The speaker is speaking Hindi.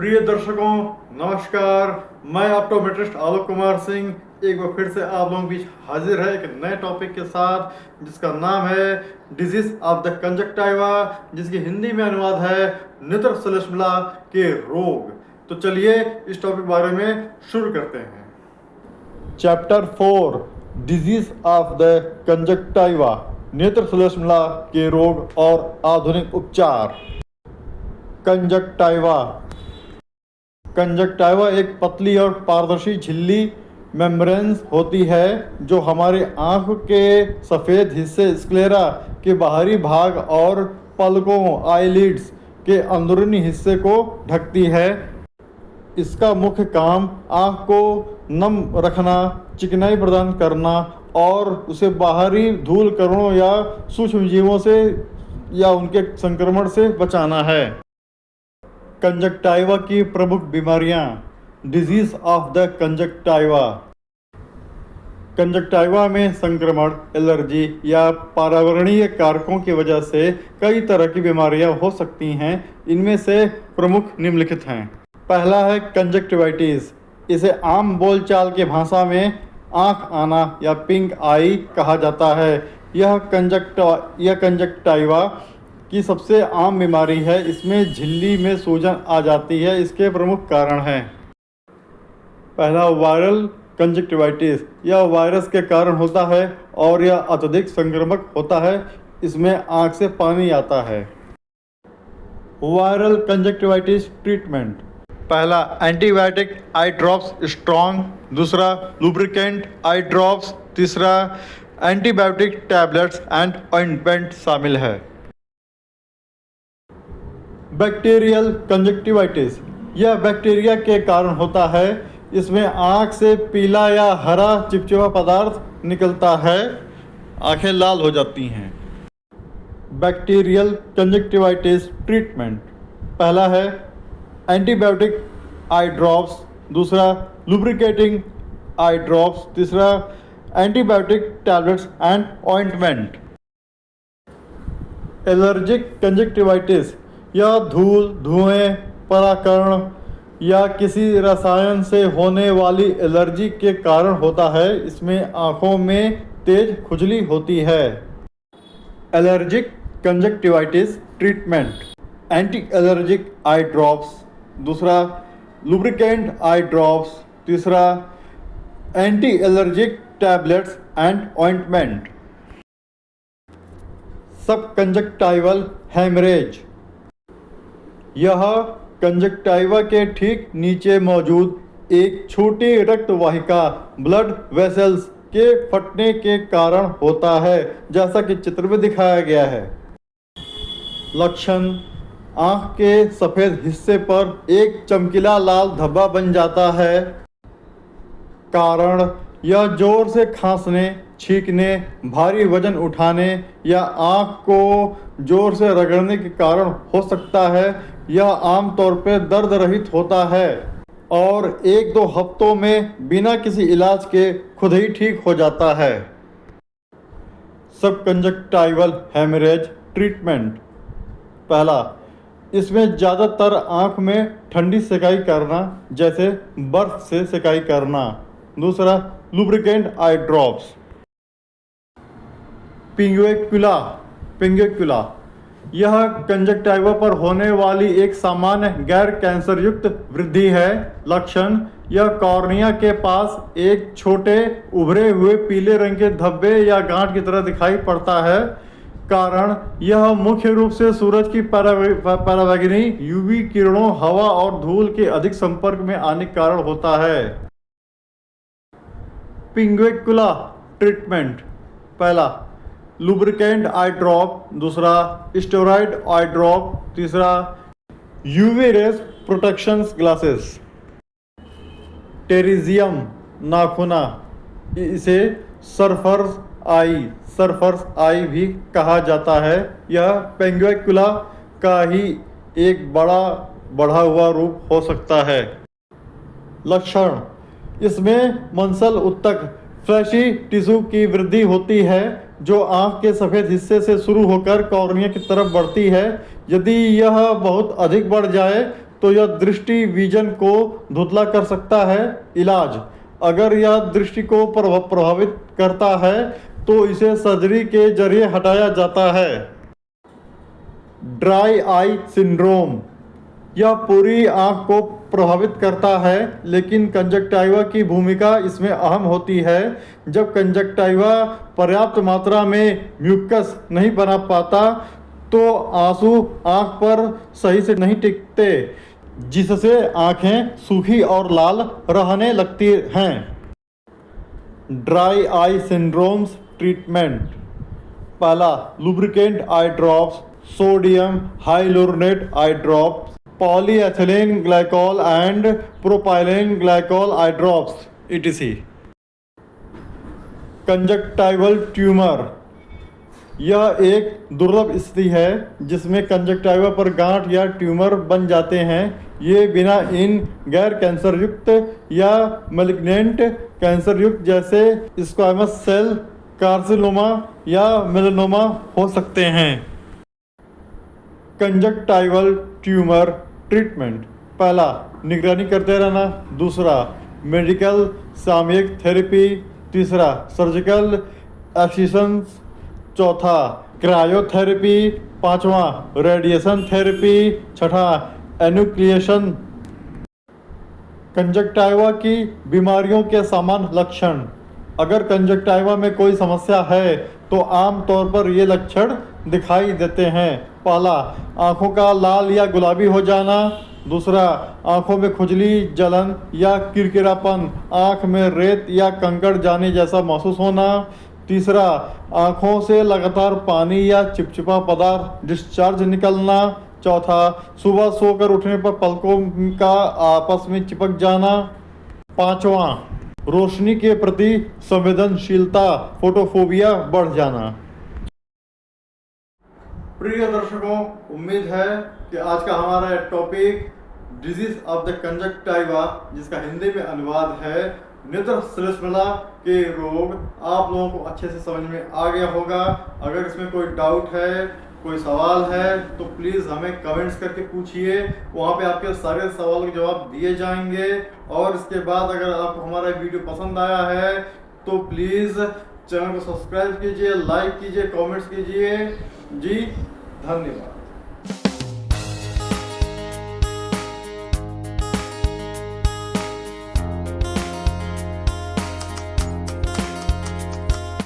प्रिय दर्शकों, नमस्कार। मैं ऑप्टोमेट्रिस्ट आलोक कुमार सिंह एक बार फिर से आप लोगों के बीच हाजिर है एक नए टॉपिक के साथ, जिसका नाम है डिजीज ऑफ द कंजक्टाइवा, जिसकी हिंदी में अनुवाद है नेत्र श्लेष्मला के रोग। तो चलिए इस टॉपिक के बारे में शुरू करते हैं। Chapter 4 disease of the conjunctiva, नेत्र श्लेष्मला के रोग और आधुनिक उपचार। कंजक्टाइवा एक पतली और पारदर्शी झिल्ली मेम्ब्रेन्स होती है जो हमारी आँख के सफ़ेद हिस्से स्क्लेरा के बाहरी भाग और पलकों आईलिड्स के अंदरूनी हिस्से को ढकती है। इसका मुख्य काम आँख को नम रखना, चिकनाई प्रदान करना और उसे बाहरी धूल कणों या सूक्ष्म जीवों से या उनके संक्रमण से बचाना है। कंजक्टाइवा की प्रमुख बीमारियां। Disease of the conjunctiva. Conjunctiva में संक्रमण, एलर्जी या पर्यावरणीय कारकों की वजह से कई तरह की बीमारियां हो सकती हैं। इनमें से प्रमुख निम्नलिखित हैं। पहला है कंजक्टिवाइटिस। इसे आम बोलचाल की भाषा में आँख आना या पिंक आई कहा जाता है। यह कंजक्टाइवा की सबसे आम बीमारी है। इसमें झिल्ली में सूजन आ जाती है। इसके प्रमुख कारण हैं। पहला, वायरल कंजक्टिवाइटिस। यह वायरस के कारण होता है और यह अत्यधिक संक्रामक होता है। इसमें आँख से पानी आता है। Viral conjunctivitis treatment. पहला, एंटीबायोटिक आई ड्रॉप्स स्ट्रॉन्ग। दूसरा, लुब्रिकेंट आई ड्रॉप्स। तीसरा, एंटीबायोटिक टैबलेट्स एंड ऑइंटमेंट शामिल है। Bacterial conjunctivitis. यह बैक्टीरिया के कारण होता है। इसमें आँख से पीला या हरा चिपचिपा पदार्थ निकलता है। आँखें लाल हो जाती हैं। Bacterial conjunctivitis treatment. पहला है एंटीबायोटिक आई ड्रॉप्स। दूसरा, लुब्रिकेटिंग आई ड्रॉप्स। तीसरा, antibiotic tablets and ointment. Allergic conjunctivitis. यह धूल, धुएं, परागकण या किसी रसायन से होने वाली एलर्जी के कारण होता है। इसमें आँखों में तेज खुजली होती है। Allergic conjunctivitis treatment. Anti allergic eye drops. दूसरा, लुब्रिकेंट आई ड्रॉप्स। तीसरा, anti allergic tablets and ointment. सब कंजक्टाइवल हेमरेज। यह कंजक्टाइवा के ठीक नीचे मौजूद एक छोटी रक्त वाहिका ब्लड वेसल्स के फटने के कारण होता है, जैसा कि चित्र में दिखाया गया है। लक्षण: आँख के सफ़ेद हिस्से पर एक चमकीला लाल धब्बा बन जाता है। कारण: यह जोर से खांसने, छींकने, भारी वजन उठाने या आँख को जोर से रगड़ने के कारण हो सकता है। यह आमतौर पर दर्द रहित होता है और 1-2 हफ्तों में बिना किसी इलाज के खुद ही ठीक हो जाता है। सब कंजक्टाइवल हेमरेज ट्रीटमेंट। पहला, इसमें ज़्यादातर आँख में ठंडी सेकाई करना, जैसे बर्फ से सेकाई करना। दूसरा, लुब्रिकेंट आई ड्रॉप्स। पिंगुएक्युला। यह कंजक्टाइवा पर होने वाली एक सामान्य गैर कैंसर युक्त वृद्धि है। लक्षण: यह कॉर्निया के पास एक छोटे उभरे हुए पीले रंग के धब्बे या गांठ की तरह दिखाई पड़ता है। कारण: यह मुख्य रूप से सूरज की पराबैंगनी यूवी किरणों, हवा और धूल के अधिक संपर्क में आने के कारण होता है। Pinguecula treatment. पहला, लुब्रिकेंट आई ड्रॉप। दूसरा, स्टेरॉइड आई ड्रॉप। तीसरा, UV rays protection glasses. Pterygium नाखुना। इसे सरफर्स आई भी कहा जाता है। यह पिंगुएक्युला का ही एक बढ़ा हुआ रूप हो सकता है। लक्षण: इसमें मंसल उत्तक फ्लैशी टिश्यू की वृद्धि होती है जो आँख के सफ़ेद हिस्से से शुरू होकर कॉर्निया की तरफ बढ़ती है। यदि यह बहुत अधिक बढ़ जाए तो यह दृष्टि विजन को धुंधला कर सकता है। इलाज: अगर यह दृष्टि को प्रभावित करता है तो इसे सर्जरी के जरिए हटाया जाता है। ड्राई आई सिंड्रोम: यह पूरी आंख को प्रभावित करता है, लेकिन कंजक्टाइवा की भूमिका इसमें अहम होती है। जब कंजक्टाइवा पर्याप्त मात्रा में म्यूकस नहीं बना पाता तो आंसू आंख पर सही से नहीं टिकते, जिससे आंखें सूखी और लाल रहने लगती हैं। ड्राई आई सिंड्रोम्स ट्रीटमेंट: पहला, lubricant eye drops, sodium hyaluronate eye drops, polyethylene glycol and propylene glycol eye drops, etc. Conjunctival tumour: यह एक दुर्लभ स्थिति है जिसमें कंजक्टाइवा पर गांठ या ट्यूमर बन जाते हैं। ये बिना इन गैर कैंसर युक्त या मैलिग्नेंट कैंसर युक्त जैसे स्क्वामस सेल कार्सिनोमा या मेलानोमा हो सकते हैं। कंजक्टाइवल ट्यूमर ट्रीटमेंट: पहला, निगरानी करते रहना। दूसरा, मेडिकल सामयिक थेरेपी। तीसरा, सर्जिकल एक्सिशंस। चौथा, क्रायोथेरेपी। पांचवा, रेडिएशन थेरेपी। छठा, एन्यूक्लिएशन। कंजक्टाइवा की बीमारियों के सामान्य लक्षण: अगर कंजक्टाइवा में कोई समस्या है तो आम तौर पर ये लक्षण दिखाई देते हैं। पहला, आंखों का लाल या गुलाबी हो जाना। दूसरा, आंखों में खुजली, जलन या किरकिरापन, आंख में रेत या कंकड़ जाने जैसा महसूस होना। तीसरा, आंखों से लगातार पानी या चिपचिपा पदार्थ डिस्चार्ज निकलना। चौथा, सुबह सोकर उठने पर पलकों का आपस में चिपक जाना। पांचवा, रोशनी के प्रति संवेदनशीलता, फोटोफोबिया बढ़ जाना। प्रिय दर्शकों, उम्मीद है कि आज का हमारा topic disease of the conjunctiva, जिसका हिंदी में अनुवाद है नेत्र श्लेष्मला के रोग, आप लोगों को अच्छे से समझ में आ गया होगा। अगर इसमें कोई डाउट है, कोई सवाल है तो प्लीज़ हमें कमेंट्स करके पूछिए, वहाँ पे आपके सारे सवालों के जवाब दिए जाएंगे। और इसके बाद अगर आपको हमारा वीडियो पसंद आया है तो प्लीज़ चैनल को सब्सक्राइब कीजिए, लाइक कीजिए, कमेंट्स कीजिए। जी धन्यवाद।